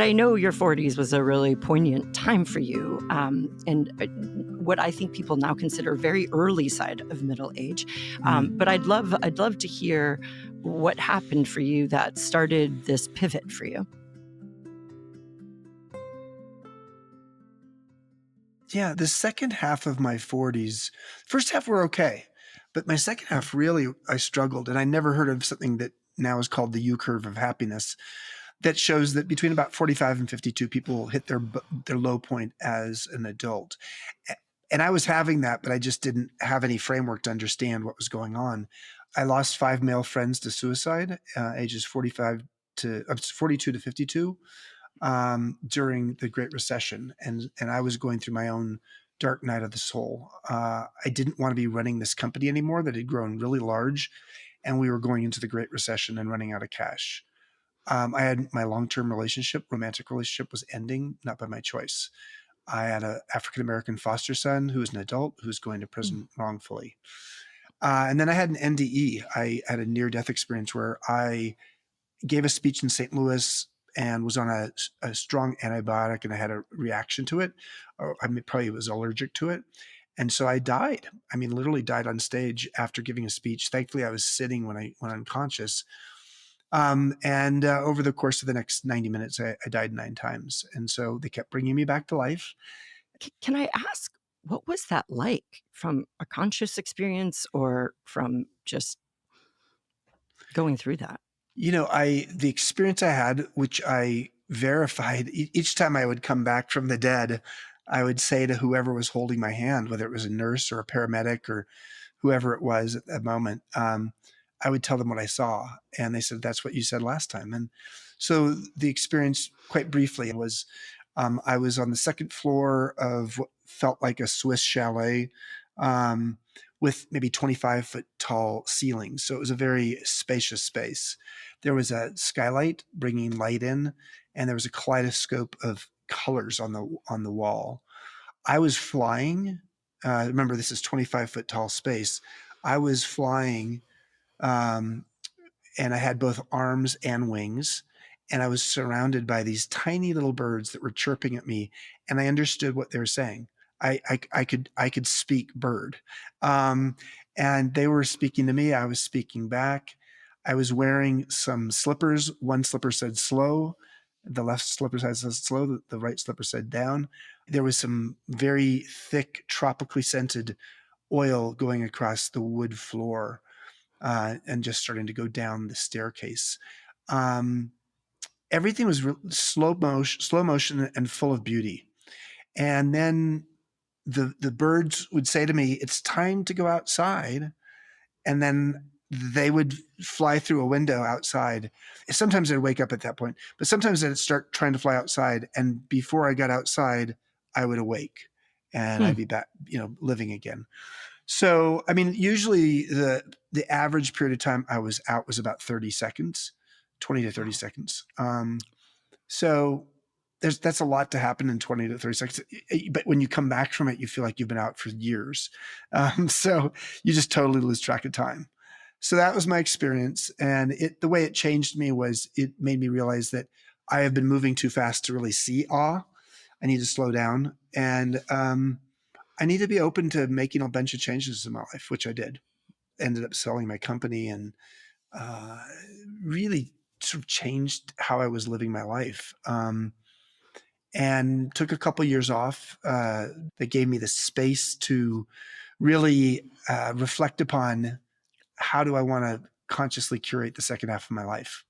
I know your 40s was a really poignant time for you, and what I think people now consider very early side of middle age. But I'd love to hear what happened for you that started this pivot for you. Yeah, the second half of my 40s, first half were okay, but my second half really I struggled, and I never heard of something that now is called the U curve of happiness that shows that between about 45 and 52 people hit their low point as an adult. And I was having that, but I just didn't have any framework to understand what was going on. I lost 5 male friends to suicide, ages 42 to 52, during the Great Recession, and I was going through my own dark night of the soul. I didn't want to be running this company anymore that had grown really large, and we were going into the Great Recession and running out of cash. I had my long-term relationship, romantic relationship, was ending, not by my choice. I had an African American foster son who was an adult who was going to Mm. prison wrongfully. And then I had an NDE. I had a near-death experience where I gave a speech in St. Louis and was on a strong antibiotic, and I had a reaction to it. Or I mean, probably was allergic to it. And so I died. I mean, literally died on stage after giving a speech. Thankfully, I was sitting when I went unconscious. And over the course of the next 90 minutes, I died 9 times. And so they kept bringing me back to life. Can I ask, what was that like from a conscious experience or from just going through that? The experience I had, which I verified each time I would come back from the dead, I would say to whoever was holding my hand, whether it was a nurse or a paramedic or whoever it was at that moment, I would tell them what I saw. And they said, "That's what you said last time." And so the experience, quite briefly, was I was on the second floor of what felt like a Swiss chalet, um, with maybe 25-foot tall ceilings. So it was a very spacious space. There was a skylight bringing light in, and there was a kaleidoscope of colors on the wall. I was flying. Remember, this is 25-foot tall space. I was flying, um, and I had both arms and wings, and I was surrounded by these tiny little birds that were chirping at me, and I understood what they were saying. I could speak bird, um, and they were speaking to me. I was speaking back. I was wearing some slippers. One slipper said slow. The left slipper said slow. The right slipper said down. There was some very thick, tropically scented oil going across the wood floor, and just starting to go down the staircase. Um, Everything was slow motion, and full of beauty. And then the birds would say to me, "It's time to go outside," and then they would fly through a window outside. Sometimes I'd wake up at that point, but sometimes I'd start trying to fly outside, and before I got outside, I would awake, and Hmm. I'd be back, living again. So, I mean, usually the average period of time I was out was about 30 seconds, 20 to 30 Wow. seconds. So that's a lot to happen in 20 to 30 seconds. But when you come back from it, you feel like you've been out for years. So you just totally lose track of time. So that was my experience. And the way it changed me was it made me realize that I have been moving too fast to really see awe. I need to slow down. And I need to be open to making a bunch of changes in my life, which I did. Ended up selling my company and uh, really sort of changed how I was living my life. And took a couple years off that gave me the space to really reflect upon how do I want to consciously curate the second half of my life.